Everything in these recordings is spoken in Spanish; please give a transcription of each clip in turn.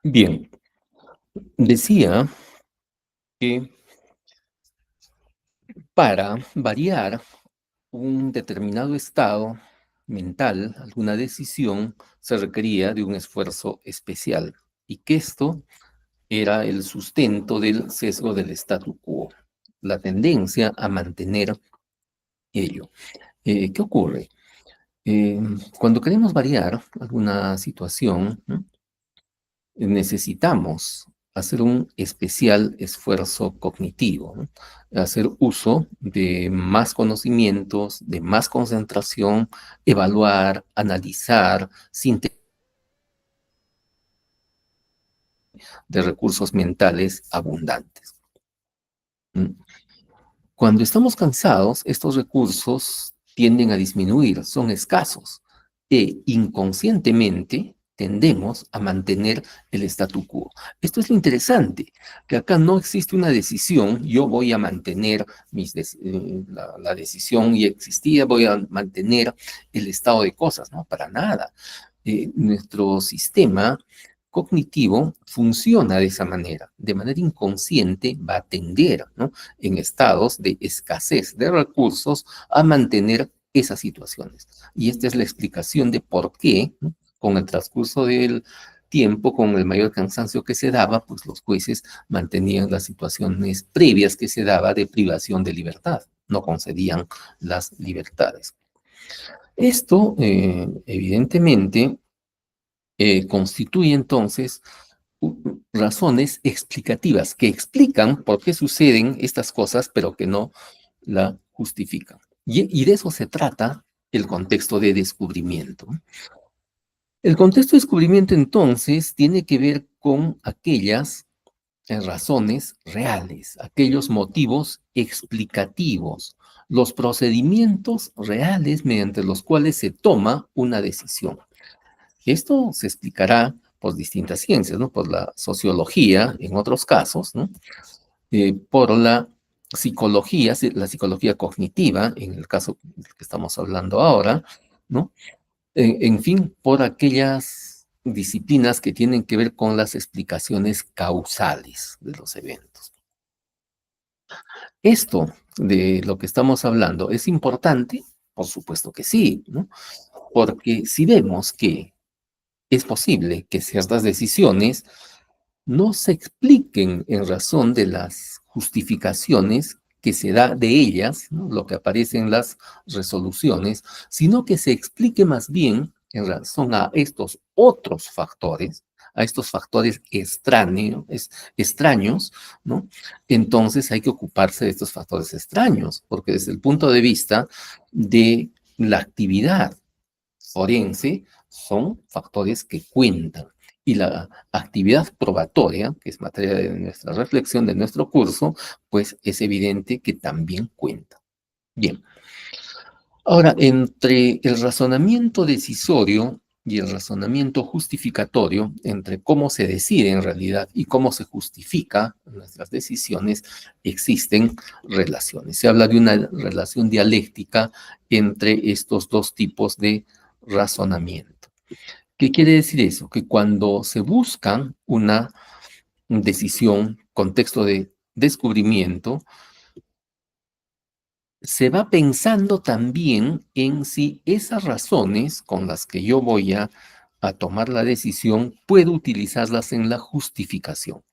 Bien, decía que para variar un determinado estado mental, alguna decisión, se requería de un esfuerzo especial y que esto era el sustento del sesgo del statu quo, la tendencia a mantener ello. ¿Qué ocurre? Cuando queremos variar alguna situación, ¿no? Necesitamos hacer un especial esfuerzo cognitivo, ¿no? Hacer uso de más conocimientos, de más concentración, evaluar, analizar, de recursos mentales abundantes. ¿Mm? Cuando estamos cansados, estos recursos tienden a disminuir, son escasos e inconscientemente tendemos a mantener el statu quo. Esto es lo interesante, que acá no existe una decisión, yo voy a mantener la decisión y existía, voy a mantener el estado de cosas, no, para nada. Nuestro sistema cognitivo funciona de manera inconsciente va a tender, ¿no? En estados de escasez de recursos a mantener esas situaciones. Y esta es la explicación de por qué, ¿no? Con el transcurso del tiempo, con el mayor cansancio que se daba, pues los jueces mantenían las situaciones previas que se daba de privación de libertad, no concedían las libertades. Esto, evidentemente, constituye entonces razones explicativas que explican por qué suceden estas cosas, pero que no la justifican. Y de eso se trata el contexto de descubrimiento. El contexto de descubrimiento entonces tiene que ver con aquellas razones reales, aquellos motivos explicativos, los procedimientos reales mediante los cuales se toma una decisión. Esto se explicará por distintas ciencias, ¿no? Por la sociología, en otros casos, ¿no? Por la psicología cognitiva, en el caso del que estamos hablando ahora, ¿no? En fin, por aquellas disciplinas que tienen que ver con las explicaciones causales de los eventos. Esto de lo que estamos hablando es importante, por supuesto que sí, ¿no? Porque si vemos que es posible que ciertas decisiones no se expliquen en razón de las justificaciones que se da de ellas, ¿no? Lo que aparece en las resoluciones, sino que se explique más bien en razón a estos otros factores, a estos factores extraños, ¿no? Entonces hay que ocuparse de estos factores extraños, porque desde el punto de vista de la actividad forense, son factores que cuentan. Y la actividad probatoria, que es materia de nuestra reflexión, de nuestro curso, pues es evidente que también cuenta. Bien. Ahora, entre el razonamiento decisorio y el razonamiento justificatorio, entre cómo se decide en realidad y cómo se justifica nuestras decisiones, existen relaciones. Se habla de una relación dialéctica entre estos dos tipos de razonamiento. ¿Qué quiere decir eso? Que cuando se busca una decisión, contexto de descubrimiento, se va pensando también en si esas razones con las que yo voy a tomar la decisión, puedo utilizarlas en la justificación.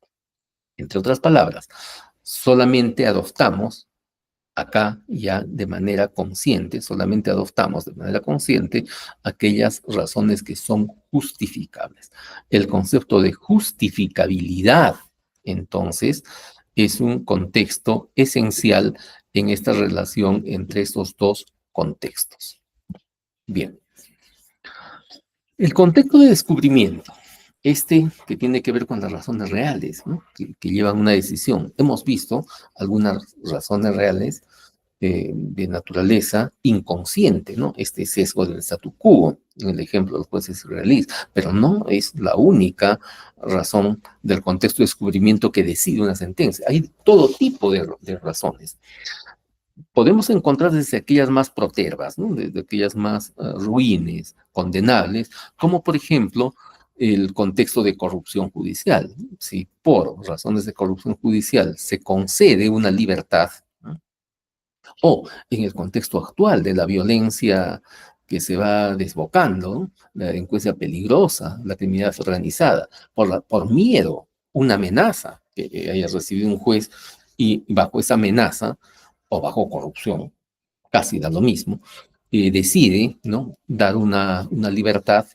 Entre otras palabras, solamente adoptamos acá ya de manera consciente, solamente adoptamos de manera consciente aquellas razones que son justificables. El concepto de justificabilidad, entonces, es un contexto esencial en esta relación entre estos dos contextos. Bien, el contexto de descubrimiento, este que tiene que ver con las razones reales, ¿no? que llevan una decisión. Hemos visto algunas razones reales de naturaleza inconsciente, ¿no? Este sesgo del statu quo, en el ejemplo de los jueces israelíes, pero no es la única razón del contexto de descubrimiento que decide una sentencia. Hay todo tipo de razones. Podemos encontrar desde aquellas más protervas, ¿no? Desde aquellas más ruines, condenables, como por ejemplo el contexto de corrupción judicial. Si por razones de corrupción judicial se concede una libertad, ¿no? O en el contexto actual de la violencia que se va desbocando, ¿no? La delincuencia peligrosa, la criminalidad organizada, por miedo, una amenaza que haya recibido un juez y bajo esa amenaza o bajo corrupción, casi da lo mismo, decide, ¿no?, dar una libertad.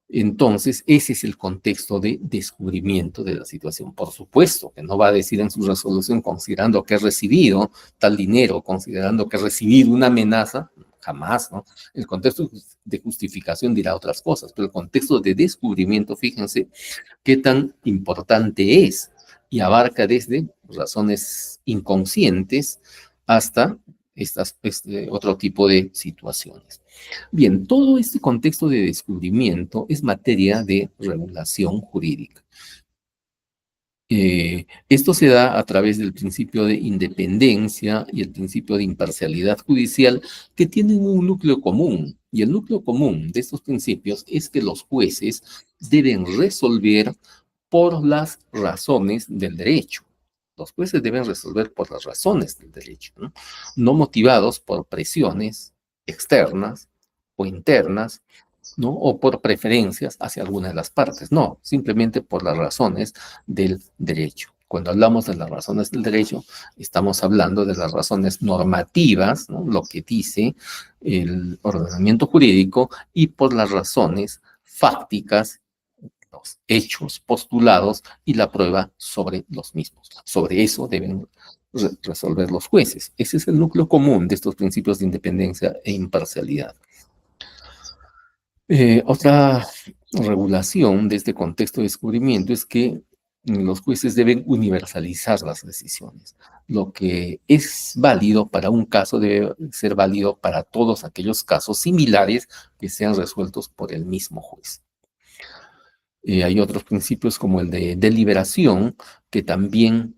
Entonces, ese es el contexto de descubrimiento de la situación. Por supuesto que no va a decir en su resolución, considerando que he recibido tal dinero, considerando que he recibido una amenaza, jamás, ¿no? El contexto de justificación dirá otras cosas, pero el contexto de descubrimiento, fíjense qué tan importante es y abarca desde razones inconscientes hasta otro tipo de situaciones. Bien, todo este contexto de descubrimiento es materia de regulación jurídica. Esto se da a través del principio de independencia y el principio de imparcialidad judicial, que tienen un núcleo común. Y el núcleo común de estos principios es que los jueces deben resolver por las razones del derecho. Los jueces deben resolver por las razones del derecho, ¿no? No motivados por presiones externas o internas, ¿no? O por preferencias hacia alguna de las partes. No, simplemente por las razones del derecho. Cuando hablamos de las razones del derecho, estamos hablando de las razones normativas, ¿no?, lo que dice el ordenamiento jurídico, y por las razones fácticas, los hechos postulados y la prueba sobre los mismos. Sobre eso deben resolver los jueces. Ese es el núcleo común de estos principios de independencia e imparcialidad. Otra regulación de este contexto de descubrimiento es que los jueces deben universalizar las decisiones. Lo que es válido para un caso debe ser válido para todos aquellos casos similares que sean resueltos por el mismo juez. Hay otros principios como el de deliberación que también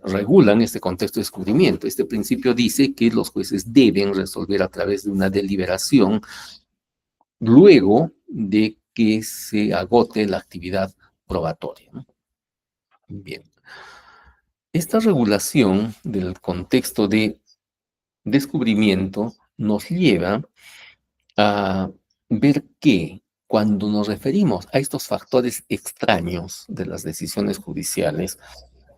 regulan este contexto de descubrimiento. Este principio dice que los jueces deben resolver a través de una deliberación luego de que se agote la actividad probatoria, ¿no? Bien. Esta regulación del contexto de descubrimiento nos lleva a ver que cuando nos referimos a estos factores extraños de las decisiones judiciales,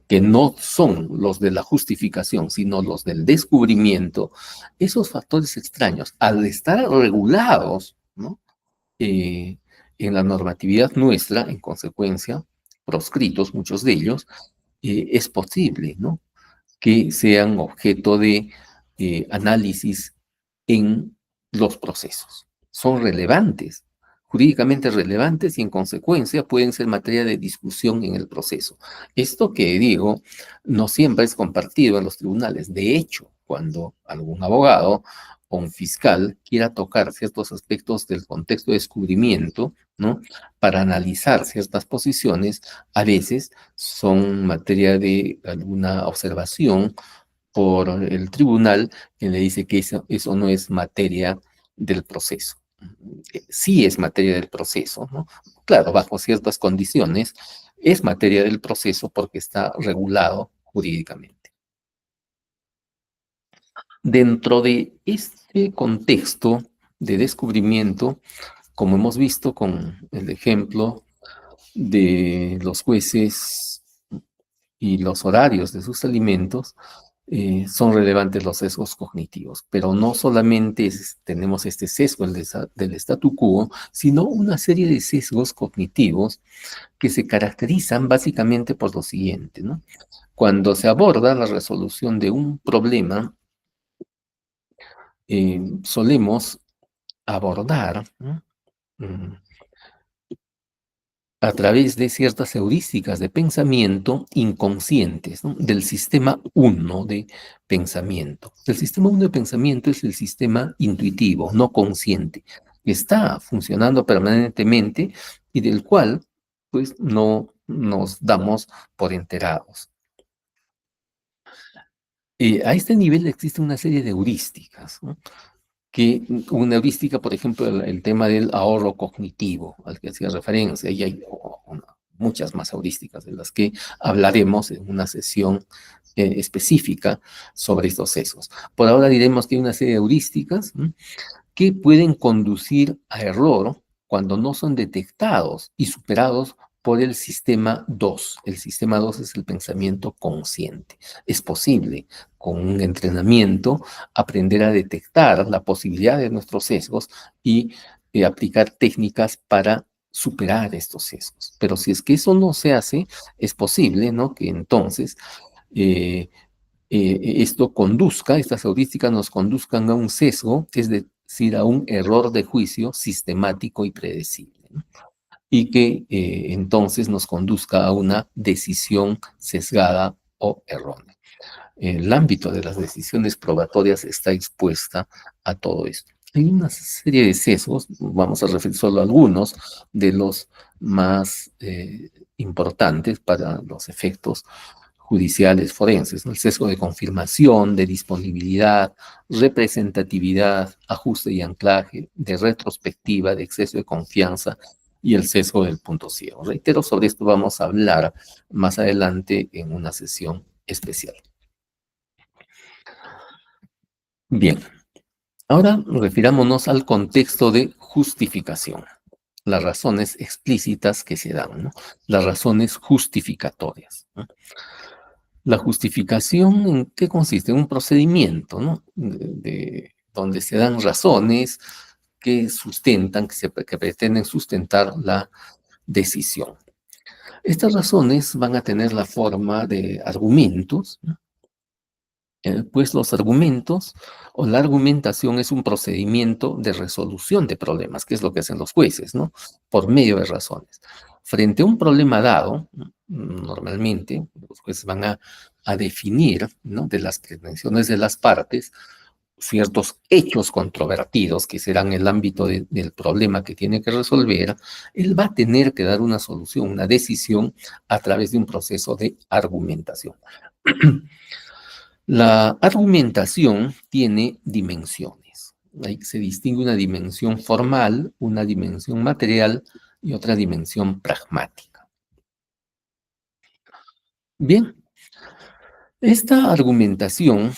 que no son los de la justificación, sino los del descubrimiento, esos factores extraños, al estar regulados, ¿no?, en la normatividad nuestra, en consecuencia, proscritos muchos de ellos, es posible, ¿no?, que sean objeto de análisis en los procesos. Son relevantes, jurídicamente relevantes, y en consecuencia pueden ser materia de discusión en el proceso. Esto que digo no siempre es compartido en los tribunales. De hecho, cuando algún abogado o un fiscal quiera tocar ciertos aspectos del contexto de descubrimiento, ¿no?, para analizar ciertas posiciones, a veces son materia de alguna observación por el tribunal, que le dice que eso no es materia del proceso. Sí es materia del proceso, ¿no? Claro, bajo ciertas condiciones, es materia del proceso porque está regulado jurídicamente. Dentro de este contexto de descubrimiento, como hemos visto con el ejemplo de los jueces y los horarios de sus alimentos, son relevantes los sesgos cognitivos, pero no solamente tenemos este sesgo del statu quo, sino una serie de sesgos cognitivos que se caracterizan básicamente por lo siguiente, ¿no? Cuando se aborda la resolución de un problema, solemos abordar, ¿no?, a través de ciertas heurísticas de pensamiento inconscientes, ¿no?, del sistema 1 de pensamiento. El sistema 1 de pensamiento es el sistema intuitivo, no consciente, que está funcionando permanentemente y del cual, pues, no nos damos por enterados. A este nivel existe una serie de heurísticas, ¿no? que una heurística, por ejemplo, el tema del ahorro cognitivo, al que hacía referencia, y hay muchas más heurísticas de las que hablaremos en una sesión específica sobre estos sesgos. Por ahora diremos que hay una serie de heurísticas que pueden conducir a error cuando no son detectados y superados por el sistema 2. El sistema 2 es el pensamiento consciente. Es posible, con un entrenamiento, aprender a detectar la posibilidad de nuestros sesgos y aplicar técnicas para superar estos sesgos. Pero si es que eso no se hace, es posible, ¿no?, que entonces esto conduzca, estas heurísticas nos conduzcan a un sesgo, es decir, a un error de juicio sistemático y predecible, ¿no? Y que entonces nos conduzca a una decisión sesgada o errónea. El ámbito de las decisiones probatorias está expuesta a todo esto. Hay una serie de sesgos, vamos a referir solo a algunos de los más importantes para los efectos judiciales forenses, ¿no? El sesgo de confirmación, de disponibilidad, representatividad, ajuste y anclaje, de retrospectiva, de exceso de confianza y el sesgo del punto ciego. Reitero, sobre esto vamos a hablar más adelante en una sesión especial. Bien, ahora refirámonos al contexto de justificación, las razones explícitas que se dan, ¿no? Las razones justificatorias, ¿no? La justificación, ¿en qué consiste? En un procedimiento, ¿no?, donde se dan razones que sustentan, que pretenden sustentar la decisión. Estas razones van a tener la forma de argumentos, ¿no? Pues los argumentos o la argumentación es un procedimiento de resolución de problemas, que es lo que hacen los jueces, ¿no?, por medio de razones. Frente a un problema dado, normalmente los jueces van a definir, ¿no?, de las pretensiones de las partes, ciertos hechos controvertidos que serán el ámbito del problema que tiene que resolver. Él va a tener que dar una solución, una decisión a través de un proceso de argumentación. La argumentación tiene dimensiones. Ahí se distingue una dimensión formal, una dimensión material y otra dimensión pragmática. Bien, esta argumentación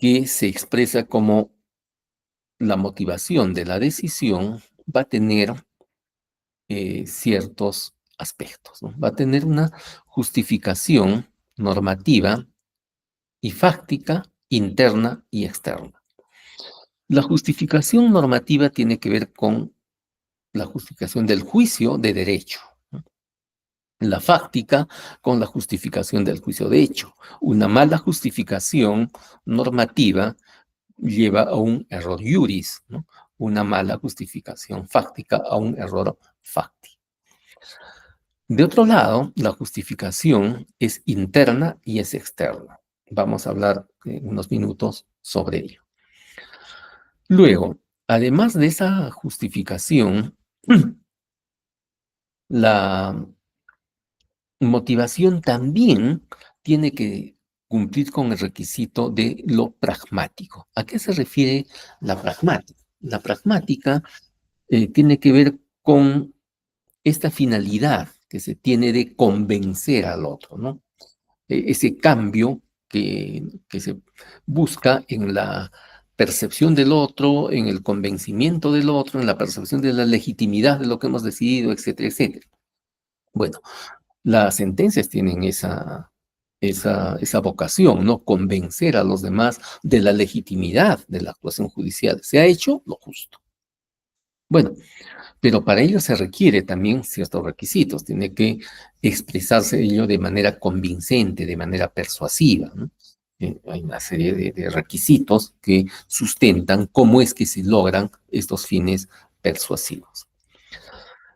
que se expresa como la motivación de la decisión va a tener ciertos aspectos, ¿no? Va a tener una justificación normativa y fáctica, interna y externa. La justificación normativa tiene que ver con la justificación del juicio de derecho, ¿no? La fáctica con la justificación del juicio de hecho. Una mala justificación normativa lleva a un error iuris, ¿no? Una mala justificación fáctica a un error facti. De otro lado, la justificación es interna y es externa. Vamos a hablar en unos minutos sobre ello. Luego, además de esa justificación, la motivación también tiene que cumplir con el requisito de lo pragmático. ¿A qué se refiere la pragmática? La pragmática tiene que ver con esta finalidad que se tiene de convencer al otro, ¿no? Ese cambio que se busca en la percepción del otro, en el convencimiento del otro, en la percepción de la legitimidad de lo que hemos decidido, etcétera, etcétera. Bueno, las sentencias tienen esa vocación, ¿no? Convencer a los demás de la legitimidad de la actuación judicial. Se ha hecho lo justo. Bueno, pero para ello se requiere también ciertos requisitos. Tiene que expresarse ello de manera convincente, de manera persuasiva, ¿no? Hay una serie de requisitos que sustentan cómo es que se logran estos fines persuasivos.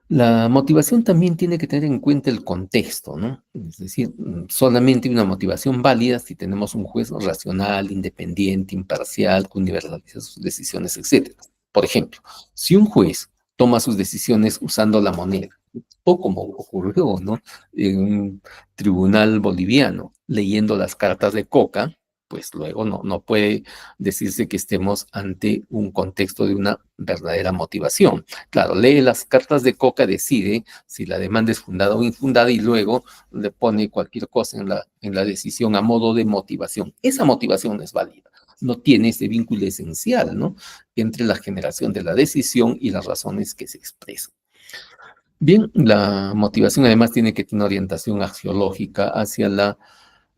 La motivación también tiene que tener en cuenta el contexto, ¿no? Es decir, solamente una motivación válida si tenemos un juez racional, independiente, imparcial, que universaliza sus decisiones, etc. Por ejemplo, si un juez toma sus decisiones usando la moneda, o como ocurrió, ¿no?, en un tribunal boliviano, leyendo las cartas de Coca, pues luego no puede decirse que estemos ante un contexto de una verdadera motivación. Claro, lee las cartas de Coca, decide si la demanda es fundada o infundada y luego le pone cualquier cosa en la decisión a modo de motivación. Esa motivación no es válida, no tiene ese vínculo esencial, ¿no?, entre la generación de la decisión y las razones que se expresan. Bien, la motivación además tiene que tener orientación axiológica hacia la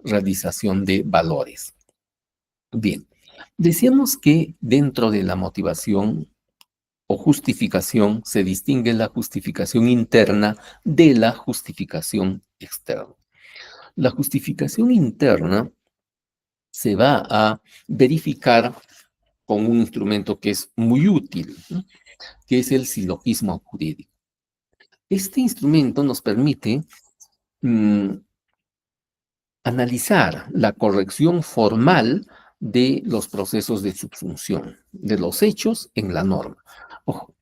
realización de valores. Bien, decíamos que dentro de la motivación o justificación se distingue la justificación interna de la justificación externa. La justificación interna se va a verificar con un instrumento que es muy útil, ¿no?, que es el silogismo jurídico. Este instrumento nos permite analizar la corrección formal de los procesos de subsunción, de los hechos en la norma. Ojo,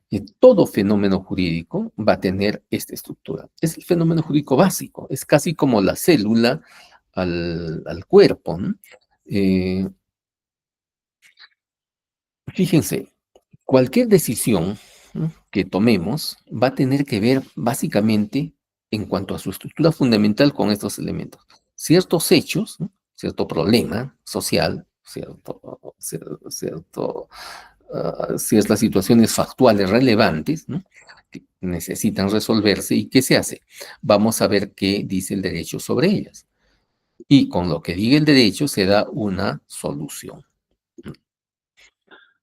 que todo fenómeno jurídico va a tener esta estructura. Es el fenómeno jurídico básico, es casi como la célula al cuerpo, ¿no? Fíjense, cualquier decisión, ¿no?, que tomemos va a tener que ver básicamente en cuanto a su estructura fundamental con estos elementos. Ciertos hechos, ¿no?, cierto problema social, ciertas situaciones factuales relevantes, ¿no?, que necesitan resolverse. ¿Y qué se hace? Vamos a ver qué dice el derecho sobre ellas. Y con lo que diga el derecho se da una solución.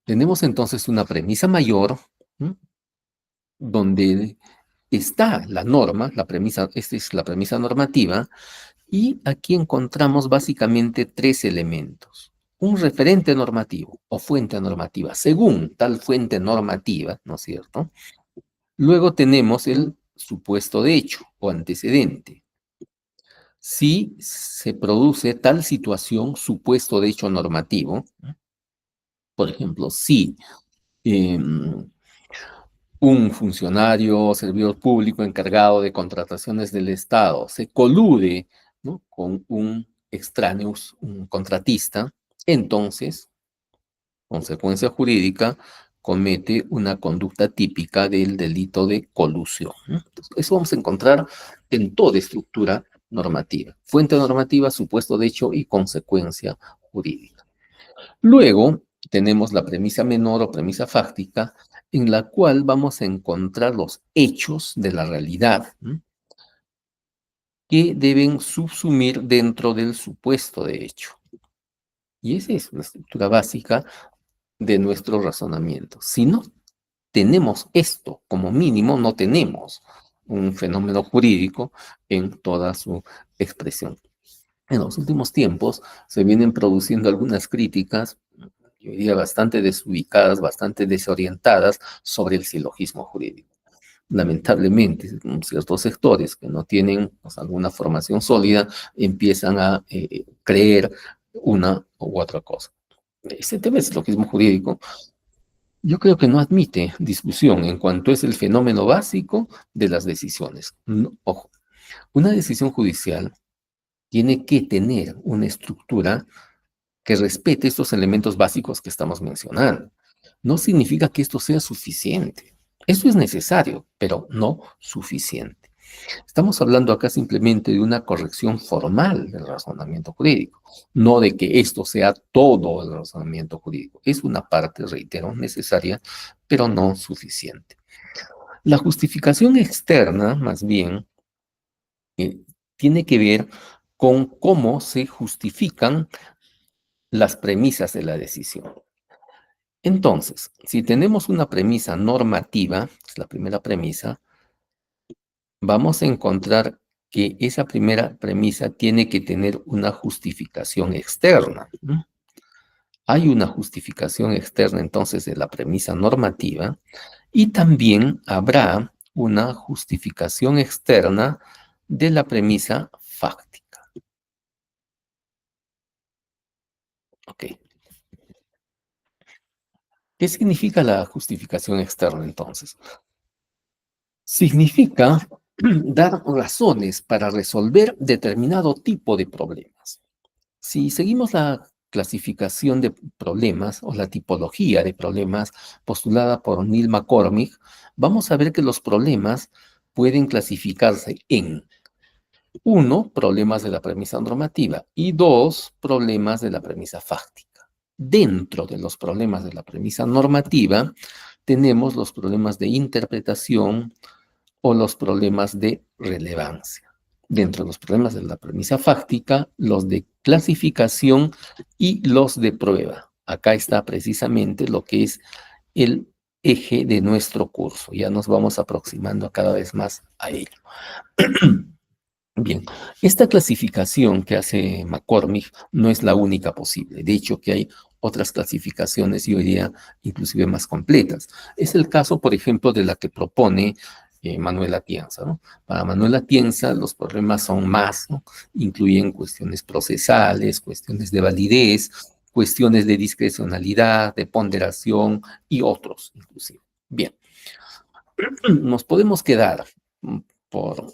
Tenemos entonces una premisa mayor, ¿no?, donde está la norma, la premisa, esta es la premisa normativa, y aquí encontramos básicamente tres elementos. Un referente normativo o fuente normativa, según tal fuente normativa, ¿no es cierto? Luego tenemos el supuesto de hecho o antecedente. Si se produce tal situación, supuesto de hecho normativo, ¿no?, por ejemplo, si un funcionario o servidor público encargado de contrataciones del Estado se colude, ¿no?, con un extraño, un contratista, entonces, consecuencia jurídica, comete una conducta típica del delito de colusión, ¿no? Entonces, eso vamos a encontrar en toda estructura normativa. Fuente normativa, supuesto de hecho y consecuencia jurídica. Luego tenemos la premisa menor o premisa fáctica, en la cual vamos a encontrar los hechos de la realidad, ¿no?, que deben subsumir dentro del supuesto de hecho. Y esa es la estructura básica de nuestro razonamiento. Si no tenemos esto como mínimo, no tenemos un fenómeno jurídico en toda su expresión. En los últimos tiempos se vienen produciendo algunas críticas, yo diría bastante desubicadas, bastante desorientadas sobre el silogismo jurídico. Lamentablemente, ciertos sectores que no tienen, pues, alguna formación sólida empiezan a creer una u otra cosa. Ese tema del silogismo jurídico, yo creo que no admite discusión en cuanto es el fenómeno básico de las decisiones. Ojo, una decisión judicial tiene que tener una estructura que respete estos elementos básicos que estamos mencionando. No significa que esto sea suficiente. Esto es necesario, pero no suficiente. Estamos hablando acá simplemente de una corrección formal del razonamiento jurídico, no de que esto sea todo el razonamiento jurídico. Es una parte, reitero, necesaria, pero no suficiente. La justificación externa, más bien, eh, tiene que ver con cómo se justifican las premisas de la decisión. Entonces, si tenemos una premisa normativa, es la primera premisa, vamos a encontrar que esa primera premisa tiene que tener una justificación externa, ¿no? Hay una justificación externa entonces de la premisa normativa y también habrá una justificación externa de la premisa fáctica. Ok. ¿Qué significa la justificación externa entonces? Significa dar razones para resolver determinado tipo de problemas. Si seguimos la clasificación de problemas o la tipología de problemas postulada por Neil McCormick, vamos a ver que los problemas pueden clasificarse en uno, problemas de la premisa normativa y dos, problemas de la premisa fáctica. Dentro de los problemas de la premisa normativa, tenemos los problemas de interpretación o los problemas de relevancia. Dentro de los problemas de la premisa fáctica, los de clasificación y los de prueba. Acá está precisamente lo que es el eje de nuestro curso. Ya nos vamos aproximando cada vez más a ello. Bien, esta clasificación que hace McCormick no es la única posible. De hecho, que hay otras clasificaciones, yo diría, inclusive más completas. Es el caso, por ejemplo, de la que propone Manuel Atienza, ¿no? Para Manuel Atienza, los problemas son más, ¿no? Incluyen cuestiones procesales, cuestiones de validez, cuestiones de discrecionalidad, de ponderación y otros, inclusive. Bien, nos podemos quedar por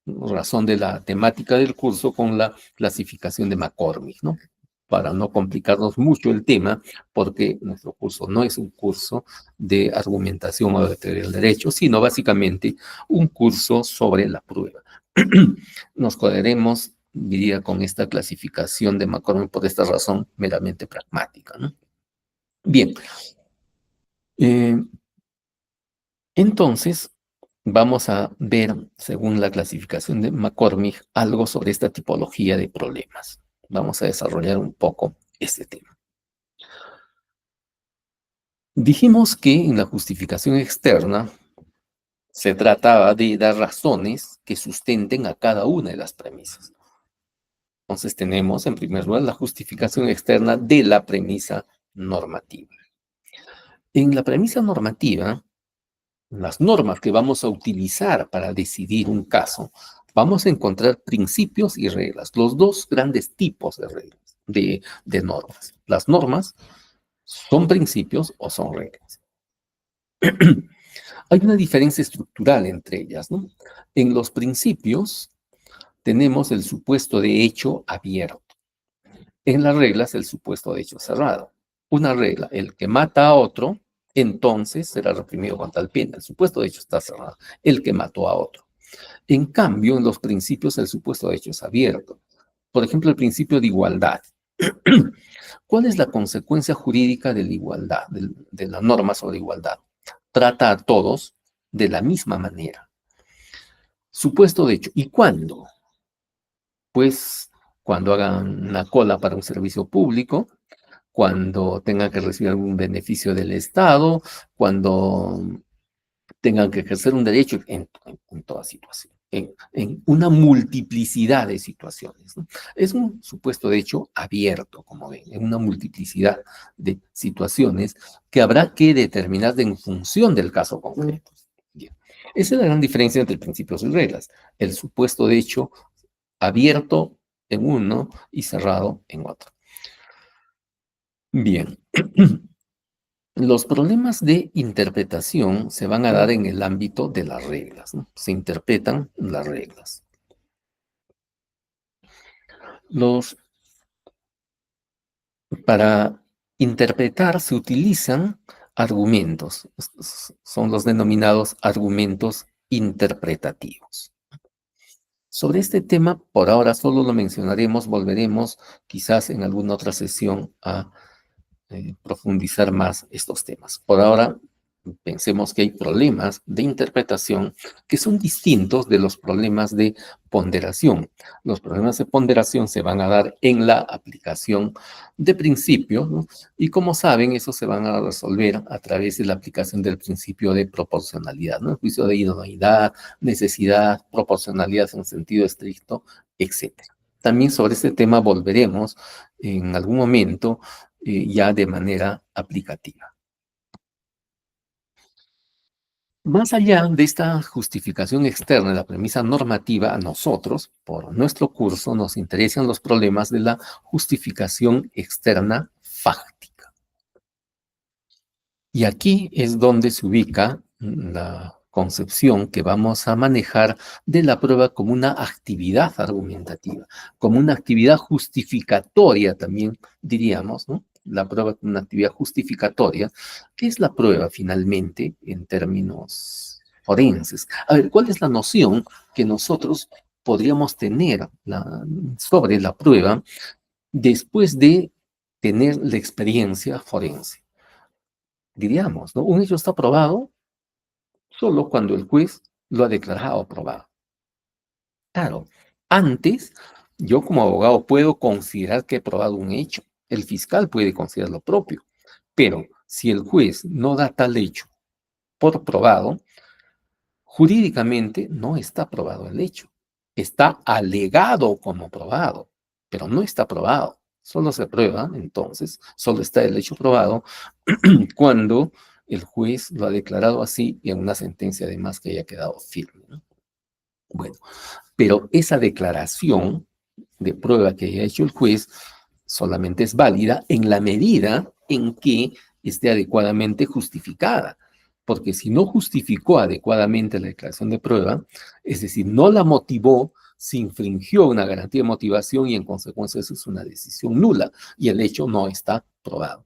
razón de la temática del curso con la clasificación de McCormick, ¿no? Para no complicarnos mucho el tema, porque nuestro curso no es un curso de argumentación o de teoría del derecho, sino básicamente un curso sobre la prueba. Nos cogeremos, diría, con esta clasificación de McCormick por esta razón meramente pragmática, ¿no? Bien, entonces, vamos a ver, según la clasificación de McCormick, algo sobre esta tipología de problemas. Vamos a desarrollar un poco este tema. Dijimos que en la justificación externa se trataba de dar razones que sustenten a cada una de las premisas. Entonces tenemos, en primer lugar, la justificación externa de la premisa normativa. En la premisa normativa, las normas que vamos a utilizar para decidir un caso, vamos a encontrar principios y reglas, los dos grandes tipos de reglas, de normas. Las normas son principios o son reglas. Hay una diferencia estructural entre ellas, ¿no? En los principios tenemos el supuesto de hecho abierto. En las reglas, el supuesto de hecho cerrado. Una regla, el que mata a otro, entonces será reprimido con tal pena. El supuesto de hecho está cerrado. El que mató a otro. En cambio, en los principios, el supuesto de hecho es abierto. Por ejemplo, el principio de igualdad. ¿Cuál es la consecuencia jurídica de la igualdad, de la norma sobre igualdad? Trata a todos de la misma manera. Supuesto de hecho. ¿Y cuándo? Pues cuando hagan una cola para un servicio público, cuando tengan que recibir algún beneficio del Estado, cuando tengan que ejercer un derecho en toda situación, en una multiplicidad de situaciones, ¿no? Es un supuesto de hecho abierto, como ven, en una multiplicidad de situaciones que habrá que determinar en función del caso concreto. Bien. Esa es la gran diferencia entre principios y reglas. El supuesto de hecho abierto en uno y cerrado en otro. Bien. Los problemas de interpretación se van a dar en el ámbito de las reglas, ¿no? Se interpretan las reglas. Para interpretar se utilizan argumentos, son los denominados argumentos interpretativos. Sobre este tema, por ahora solo lo mencionaremos, volveremos quizás en alguna otra sesión a profundizar más estos temas. Por ahora, pensemos que hay problemas de interpretación que son distintos de los problemas de ponderación. Los problemas de ponderación se van a dar en la aplicación de principios, ¿no? Y como saben, eso se van a resolver a través de la aplicación del principio de proporcionalidad, ¿no? El juicio de idoneidad, necesidad, proporcionalidad en sentido estricto, etc. También sobre este tema volveremos en algún momento ya de manera aplicativa. Más allá de esta justificación externa de la premisa normativa, a nosotros, por nuestro curso, nos interesan los problemas de la justificación externa fáctica. Y aquí es donde se ubica concepción que vamos a manejar de la prueba como una actividad argumentativa, como una actividad justificatoria también diríamos, ¿no? La prueba como una actividad justificatoria. ¿Qué es la prueba finalmente en términos forenses? A ver, ¿cuál es la noción que nosotros podríamos tener sobre la prueba después de tener la experiencia forense? Diríamos, ¿no? Un hecho está probado solo cuando el juez lo ha declarado probado. Claro, antes yo como abogado puedo considerar que he probado un hecho, el fiscal puede considerar lo propio, pero si el juez no da tal hecho por probado, jurídicamente no está probado el hecho, está alegado como probado, pero no está probado. Solo se prueba, entonces, solo está el hecho probado cuando el juez lo ha declarado así y en una sentencia además que haya quedado firme, ¿no? Bueno, pero esa declaración de prueba que haya hecho el juez solamente es válida en la medida en que esté adecuadamente justificada. Porque si no justificó adecuadamente la declaración de prueba, es decir, no la motivó, se infringió una garantía de motivación y en consecuencia eso es una decisión nula y el hecho no está probado.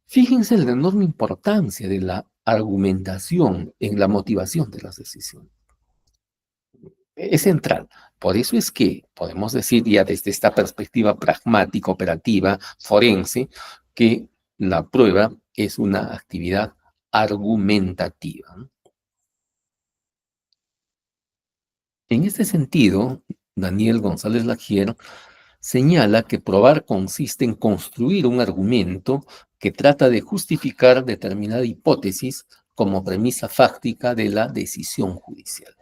Fíjense en la enorme importancia de la argumentación en la motivación de las decisiones. Es central. Por eso es que podemos decir ya desde esta perspectiva pragmática, operativa, forense, que la prueba es una actividad argumentativa. En este sentido, Daniel González Lagier señala que probar consiste en construir un argumento que trata de justificar determinada hipótesis como premisa fáctica de la decisión judicial.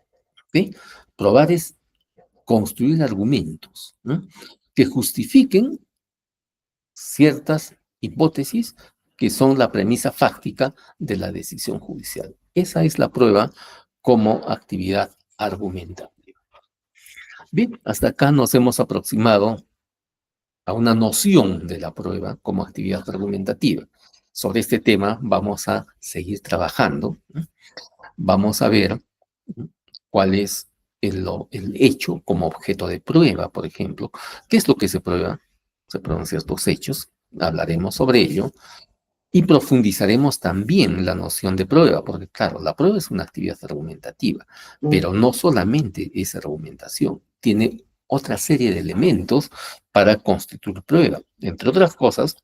¿Sí? Probar es construir argumentos, ¿no?, que justifiquen ciertas hipótesis que son la premisa fáctica de la decisión judicial. Esa es la prueba como actividad argumentativa. Bien, hasta acá nos hemos aproximado a una noción de la prueba como actividad argumentativa. Sobre este tema vamos a seguir trabajando, ¿no? Vamos a ver cuál es el hecho como objeto de prueba, por ejemplo. ¿Qué es lo que se prueba? Se prueban ciertos hechos, hablaremos sobre ello, y profundizaremos también la noción de prueba, porque claro, la prueba es una actividad argumentativa, pero no solamente es argumentación, tiene otra serie de elementos para constituir prueba. Entre otras cosas,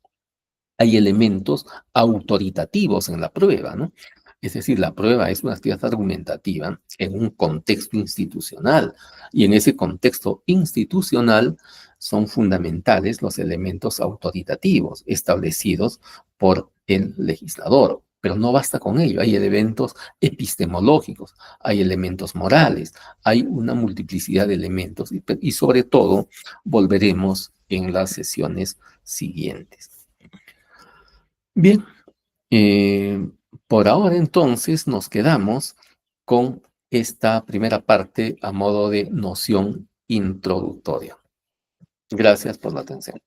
hay elementos autoritativos en la prueba, ¿no? Es decir, la prueba es una actividad argumentativa en un contexto institucional y en ese contexto institucional son fundamentales los elementos autoritativos establecidos por el legislador. Pero no basta con ello, hay elementos epistemológicos, hay elementos morales, hay una multiplicidad de elementos y sobre todo volveremos en las sesiones siguientes. Bien, por ahora entonces nos quedamos con esta primera parte a modo de noción introductoria. Gracias por la atención.